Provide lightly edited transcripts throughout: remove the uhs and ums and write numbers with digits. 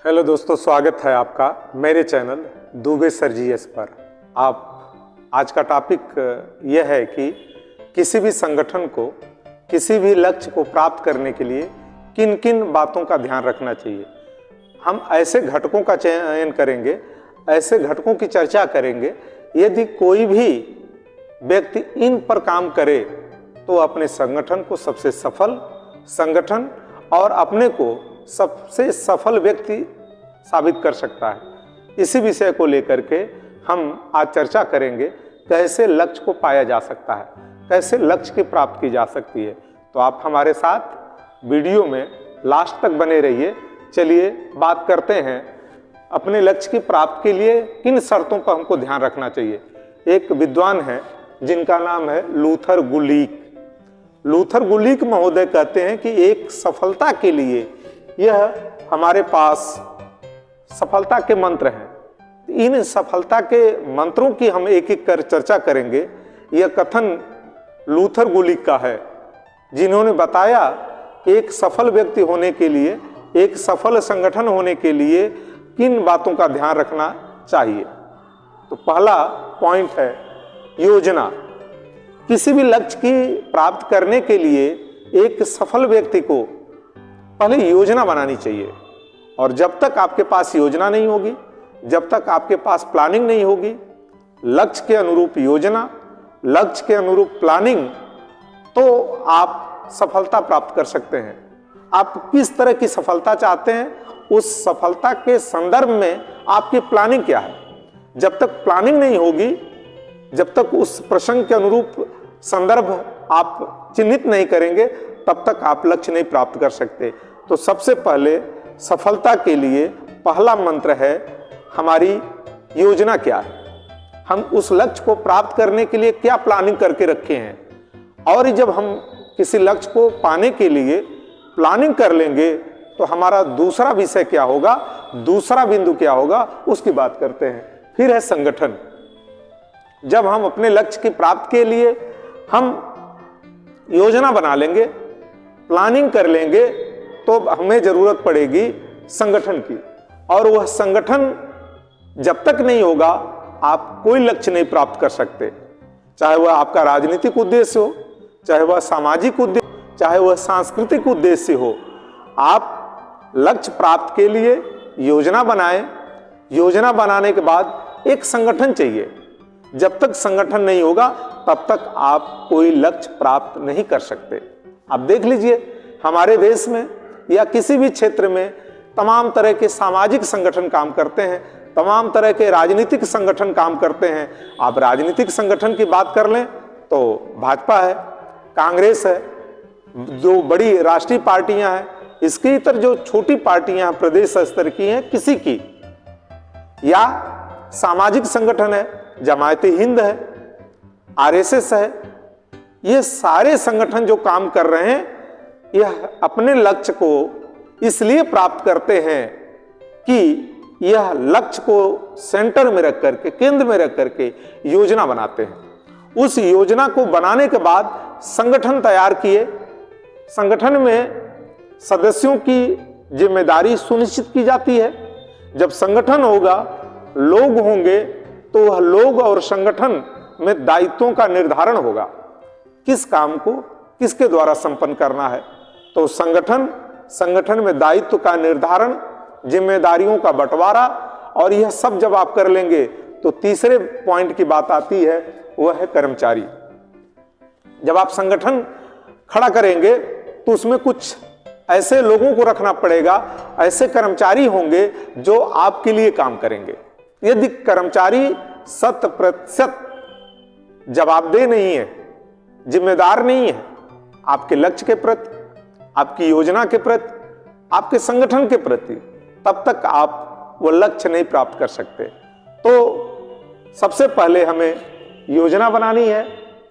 Hello दोस्तों, स्वागत है आपका मेरे चैनल दुबे सर जीएस पर। आज का टॉपिक यह है कि किसी भी संगठन को किसी भी लक्ष्य को प्राप्त करने के लिए किन किन बातों का ध्यान रखना चाहिए। हम ऐसे घटकों का चयन करेंगे, ऐसे घटकों की चर्चा करेंगे। यदि कोई भी व्यक्ति इन पर काम करे तो अपने संगठन को सबसे सफल संगठन और अपने को सबसे सफल व्यक्ति साबित कर सकता है। इसी विषय को लेकर के हम आज चर्चा करेंगे, कैसे लक्ष्य को पाया जा सकता है, कैसे लक्ष्य की प्राप्ति की जा सकती है। तो आप हमारे साथ वीडियो में लास्ट तक बने रहिए। चलिए बात करते हैं अपने लक्ष्य की प्राप्ति के लिए किन शर्तों पर हमको ध्यान रखना चाहिए। एक विद्वान है जिनका नाम है लूथर गुलिक। लूथर गुलिक महोदय कहते हैं कि एक सफलता के लिए यह हमारे पास सफलता के मंत्र हैं। इन सफलता के मंत्रों की हम एक एक कर चर्चा करेंगे। यह कथन लूथर गुलिक का है, जिन्होंने बताया कि एक सफल व्यक्ति होने के लिए, एक सफल संगठन होने के लिए किन बातों का ध्यान रखना चाहिए। तो पहला पॉइंट है योजना। किसी भी लक्ष्य की प्राप्ति करने के लिए एक सफल व्यक्ति को पहले योजना बनानी चाहिए। और जब तक आपके पास योजना नहीं होगी, जब तक आपके पास प्लानिंग नहीं होगी, लक्ष्य के अनुरूप योजना, लक्ष्य के अनुरूप प्लानिंग, तो आप सफलता प्राप्त कर सकते हैं। आप किस तरह की सफलता चाहते हैं, उस सफलता के संदर्भ में आपकी प्लानिंग क्या है। जब तक प्लानिंग नहीं होगी, जब तक उस प्रसंग के अनुरूप संदर्भ आप चिन्हित नहीं करेंगे, तब तक आप लक्ष्य नहीं प्राप्त कर सकते। तो सबसे पहले सफलता के लिए पहला मंत्र है हमारी योजना क्या है, हम उस लक्ष्य को प्राप्त करने के लिए क्या प्लानिंग करके रखे हैं। और जब हम किसी लक्ष्य को पाने के लिए प्लानिंग कर लेंगे तो हमारा दूसरा विषय क्या होगा, दूसरा बिंदु क्या होगा, उसकी बात करते हैं। फिर है संगठन। जब हम अपने लक्ष्य की प्राप्ति के लिए हम योजना बना लेंगे, प्लानिंग कर लेंगे, तो हमें जरूरत पड़ेगी संगठन की। और वह संगठन जब तक नहीं होगा आप कोई लक्ष्य नहीं प्राप्त कर सकते। चाहे वह आपका राजनीतिक उद्देश्य हो, चाहे वह सामाजिक उद्देश्य, चाहे वह सांस्कृतिक उद्देश्य हो, आप लक्ष्य प्राप्त के लिए योजना बनाएं। योजना बनाने के बाद एक संगठन चाहिए। जब तक संगठन नहीं होगा तब तक आप कोई लक्ष्य प्राप्त नहीं कर सकते। आप देख लीजिए, हमारे देश में या किसी भी क्षेत्र में तमाम तरह के सामाजिक संगठन काम करते हैं, तमाम तरह के राजनीतिक संगठन काम करते हैं। आप राजनीतिक संगठन की बात कर लें तो भाजपा है, कांग्रेस है, जो बड़ी राष्ट्रीय पार्टियां हैं। इसके इतर जो छोटी पार्टियां प्रदेश स्तर की हैं किसी की, या सामाजिक संगठन है, जमायत हिंद है, आरएसएस है, ये सारे संगठन जो काम कर रहे हैं, यह अपने लक्ष्य को इसलिए प्राप्त करते हैं कि यह लक्ष्य को सेंटर में रख करके, केंद्र में रख करके योजना बनाते हैं। उस योजना को बनाने के बाद संगठन तैयार किए। संगठन में सदस्यों की जिम्मेदारी सुनिश्चित की जाती है। जब संगठन होगा, लोग होंगे, तो वह लोग और संगठन में दायित्वों का निर्धारण होगा, किस काम को किसके द्वारा संपन्न करना है। तो संगठन में दायित्व का निर्धारण, जिम्मेदारियों का बंटवारा, और यह सब जब आप कर लेंगे तो तीसरे पॉइंट की बात आती है, वह है कर्मचारी। जब आप संगठन खड़ा करेंगे तो उसमें कुछ ऐसे लोगों को रखना पड़ेगा, ऐसे कर्मचारी होंगे जो आपके लिए काम करेंगे। यदि कर्मचारी 100% जवाबदेह नहीं है, जिम्मेदार नहीं है आपके लक्ष्य के प्रति, आपकी योजना के प्रति, आपके संगठन के प्रति, तब तक आप वो लक्ष्य नहीं प्राप्त कर सकते। तो सबसे पहले हमें योजना बनानी है,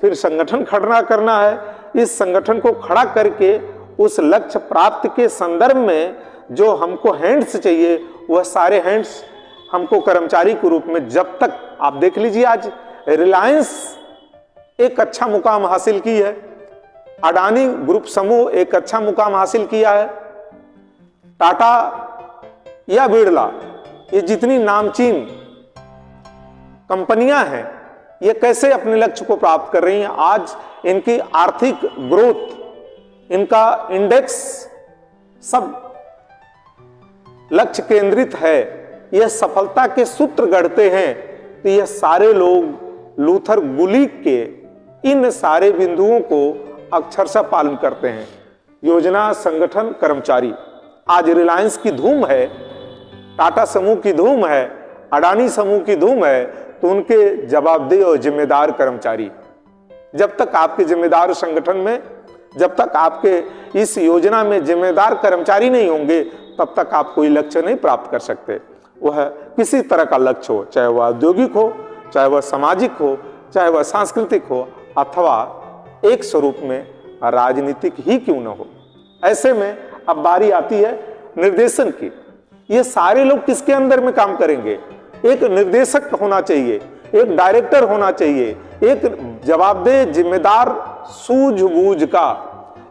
फिर संगठन खड़ा करना है। इस संगठन को खड़ा करके उस लक्ष्य प्राप्ति के संदर्भ में जो हमको हैंड्स चाहिए, वह सारे हैंड्स हमको कर्मचारी के रूप में, जब तक आप देख लीजिए, आज रिलायंस एक अच्छा मुकाम हासिल की है, अडानी ग्रुप समूह एक अच्छा मुकाम हासिल किया है, टाटा या बिड़ला, ये जितनी नामचीन कंपनियां हैं, ये कैसे अपने लक्ष्य को प्राप्त कर रही हैं। आज इनकी आर्थिक ग्रोथ, इनका इंडेक्स सब लक्ष्य केंद्रित है, यह सफलता के सूत्र गढ़ते हैं। तो यह सारे लोग लूथर गुलिक के इन सारे बिंदुओं को अक्षरशः पालन करते हैं। योजना, संगठन, कर्मचारी। आज रिलायंस की धूम है, टाटा समूह की धूम है, अडानी समूह की धूम है, तो उनके जवाबदेह और जिम्मेदार कर्मचारी। जब तक आपके जिम्मेदार संगठन में, जब तक आपके इस योजना में जिम्मेदार कर्मचारी नहीं होंगे, तब तक आप कोई लक्ष्य नहीं प्राप्त कर सकते। वह किसी तरह का लक्ष्य हो, चाहे वह औद्योगिक हो, चाहे वह सामाजिक हो, चाहे वह सांस्कृतिक हो, अथवा एक स्वरूप में राजनीतिक ही क्यों न हो। ऐसे में अब बारी आती है निर्देशन की। ये सारे लोग किसके अंदर में काम करेंगे? एक निर्देशक होना चाहिए, एक डायरेक्टर होना चाहिए, एक जवाबदेह, जिम्मेदार, सूझबूझ का।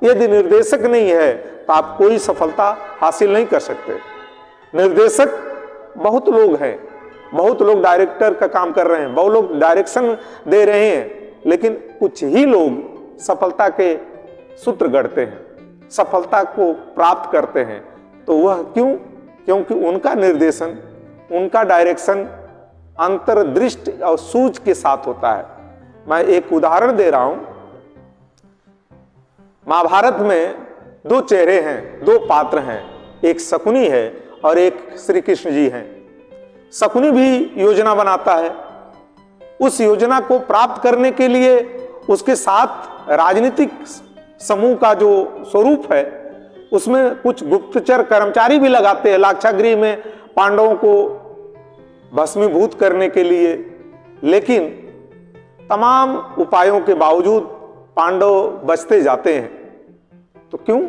यदि निर्देशक नहीं है तो आप कोई सफलता हासिल नहीं कर सकते। निर्देशक बहुत लोग हैं, बहुत लोग डायरेक्टर का काम कर रहे हैं, बहुत लोग डायरेक्शन दे रहे हैं, लेकिन कुछ ही लोग सफलता के सूत्र गढ़ते हैं, सफलता को प्राप्त करते हैं। तो वह क्यों? क्योंकि उनका निर्देशन, उनका डायरेक्शन अंतर्दृष्टि और सूझ के साथ होता है। मैं एक उदाहरण दे रहा हूं। महाभारत में दो चेहरे हैं, दो पात्र हैं, एक शकुनी है और एक श्री कृष्ण जी हैं। शकुनी भी योजना बनाता है, उस योजना को प्राप्त करने के लिए उसके साथ राजनीतिक समूह का जो स्वरूप है, उसमें कुछ गुप्तचर कर्मचारी भी लगाते हैं लाक्षागृह में पांडवों को भस्मीभूत करने के लिए। लेकिन तमाम उपायों के बावजूद पांडव बचते जाते हैं। तो क्यों?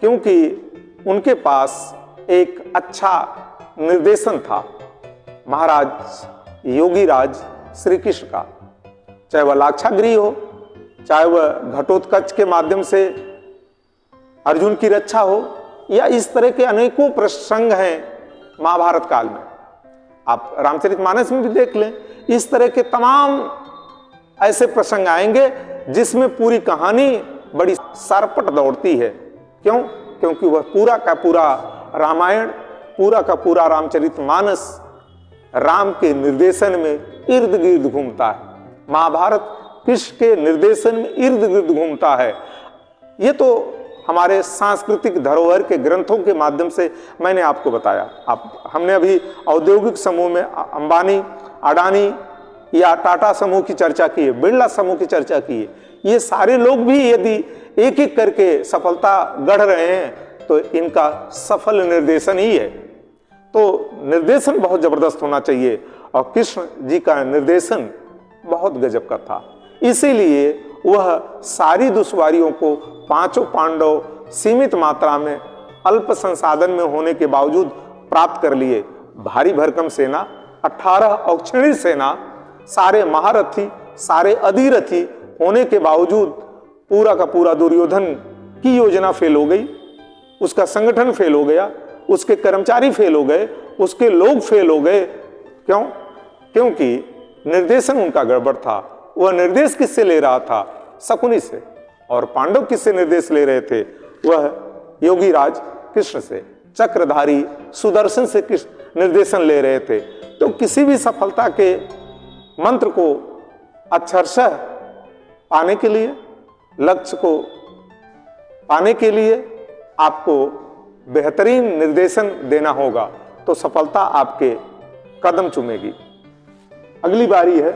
क्योंकि उनके पास एक अच्छा निर्देशन था, महाराज योगीराज श्री कृष्ण का। चाहे वह लाक्षागृह हो, चाहे वह घटोत्कच के माध्यम से अर्जुन की रक्षा हो, या इस तरह के अनेकों प्रसंग हैं महाभारत काल में। आप रामचरितमानस में भी देख लें, इस तरह के तमाम ऐसे प्रसंग आएंगे जिसमें पूरी कहानी बड़ी सरपट दौड़ती है। क्यों? क्योंकि वह पूरा का पूरा रामायण, पूरा का पूरा रामचरितमानस राम के निर्देशन में इर्द गिर्द घूमता है। महाभारत कृष्ण के निर्देशन में इर्द गिर्द घूमता है। ये तो हमारे सांस्कृतिक धरोहर के ग्रंथों के माध्यम से मैंने आपको बताया। हमने अभी औद्योगिक समूह में अंबानी, अडानी या टाटा समूह की चर्चा की है, बिड़ला समूह की चर्चा की है। ये सारे लोग भी यदि एक एक करके सफलता गढ़ रहे हैं तो इनका सफल निर्देशन ही है। तो निर्देशन बहुत जबरदस्त होना चाहिए, और कृष्ण जी का निर्देशन बहुत गजब का था। इसीलिए वह सारी दुश्वारियों को पांचों पांडव सीमित मात्रा में, अल्प संसाधन में होने के बावजूद प्राप्त कर लिए। भारी भरकम सेना, 18 औक्षणी सेना, सारे महारथी, सारे अधिरथी होने के बावजूद पूरा का पूरा दुर्योधन की योजना फेल हो गई, उसका संगठन फेल हो गया, उसके कर्मचारी फेल हो गए, उसके लोग फेल हो गए। क्यों? क्योंकि निर्देशन उनका गड़बड़ था। वह निर्देश किससे ले रहा था? शकुनी से। और पांडव किससे निर्देश ले रहे थे? वह योगीराज कृष्ण से, चक्रधारी सुदर्शन से निर्देशन ले रहे थे। तो किसी भी सफलता के मंत्र को अक्षरशः पाने के लिए, लक्ष्य को पाने के लिए आपको बेहतरीन निर्देशन देना होगा, तो सफलता आपके कदम चूमेगी। अगली बारी है,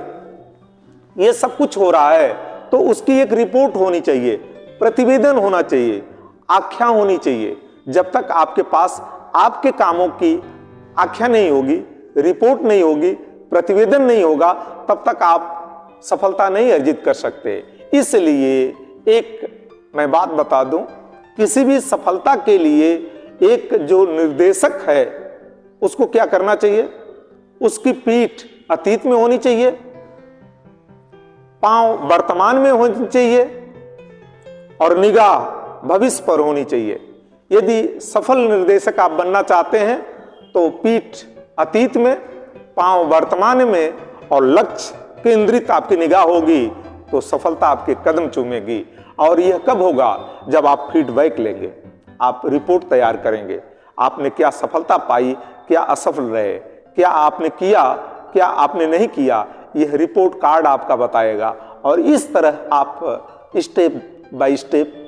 ये सब कुछ हो रहा है तो उसकी एक रिपोर्ट होनी चाहिए, प्रतिवेदन होना चाहिए, आख्या होनी चाहिए। जब तक आपके पास आपके कामों की आख्या नहीं होगी, रिपोर्ट नहीं होगी, प्रतिवेदन नहीं होगा, तब तक आप सफलता नहीं अर्जित कर सकते। इसलिए एक मैं बात बता दूं, किसी भी सफलता के लिए एक जो निर्देशक है उसको क्या करना चाहिए? उसकी पीठ अतीत में होनी चाहिए, पांव वर्तमान में होनी चाहिए और निगाह भविष्य पर होनी चाहिए। यदि सफल निर्देशक आप बनना चाहते हैं तो पीठ अतीत में, पांव वर्तमान में और लक्ष्य केंद्रित आपकी निगाह होगी तो सफलता आपके कदम चूमेगी। और यह कब होगा? जब आप फीडबैक लेंगे, आप रिपोर्ट तैयार करेंगे, आपने क्या सफलता पाई, क्या असफल रहे, क्या आपने किया, क्या आपने नहीं किया, यह रिपोर्ट कार्ड आपका बताएगा। और इस तरह आप स्टेप बाय स्टेप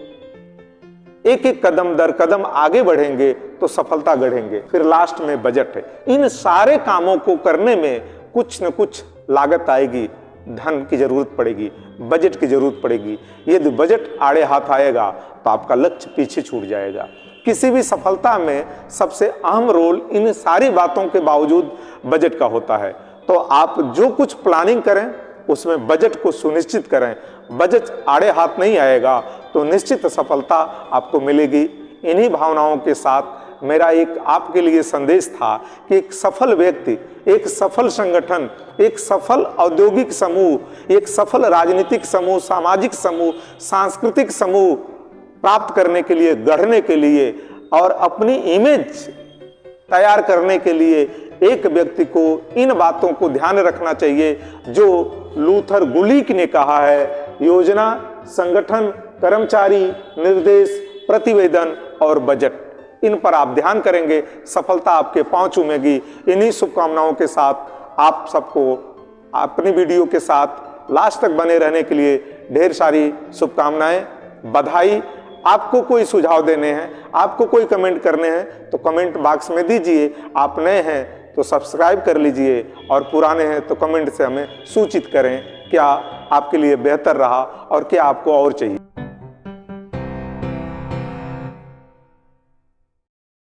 एक एक कदम दर कदम आगे बढ़ेंगे तो सफलता गढ़ेंगे। फिर लास्ट में बजट है। इन सारे कामों को करने में कुछ न कुछ लागत आएगी, धन की जरूरत पड़ेगी, बजट की जरूरत पड़ेगी। यदि बजट आड़े हाथ आएगा तो आपका लक्ष्य पीछे छूट जाएगा। किसी भी सफलता में सबसे अहम रोल इन सारी बातों के बावजूद बजट का होता है। तो आप जो कुछ प्लानिंग करें उसमें बजट को सुनिश्चित करें। बजट आड़े हाथ नहीं आएगा तो निश्चित सफलता आपको मिलेगी। इन्हीं भावनाओं के साथ मेरा एक आपके लिए संदेश था कि एक सफल व्यक्ति, एक सफल संगठन, एक सफल औद्योगिक समूह, एक सफल राजनीतिक समूह, सामाजिक समूह, सांस्कृतिक समूह प्राप्त करने के लिए, गढ़ने के लिए और अपनी इमेज तैयार करने के लिए एक व्यक्ति को इन बातों को ध्यान रखना चाहिए जो लूथर गुलिक ने कहा है: योजना, संगठन, कर्मचारी, निर्देश, प्रतिवेदन और बजट। इन पर आप ध्यान करेंगे, सफलता आपके पांव चूमेगी। इन्हीं शुभकामनाओं के साथ आप सबको अपनी वीडियो के साथ लास्ट तक बने रहने के लिए ढेर सारी शुभकामनाएं, बधाई। आपको कोई सुझाव देने हैं, आपको कोई कमेंट करने हैं तो कमेंट बॉक्स में दीजिए। आप नए हैं तो सब्सक्राइब कर लीजिए और पुराने हैं तो कमेंट से हमें सूचित करें क्या आपके लिए बेहतर रहा और क्या आपको और चाहिए।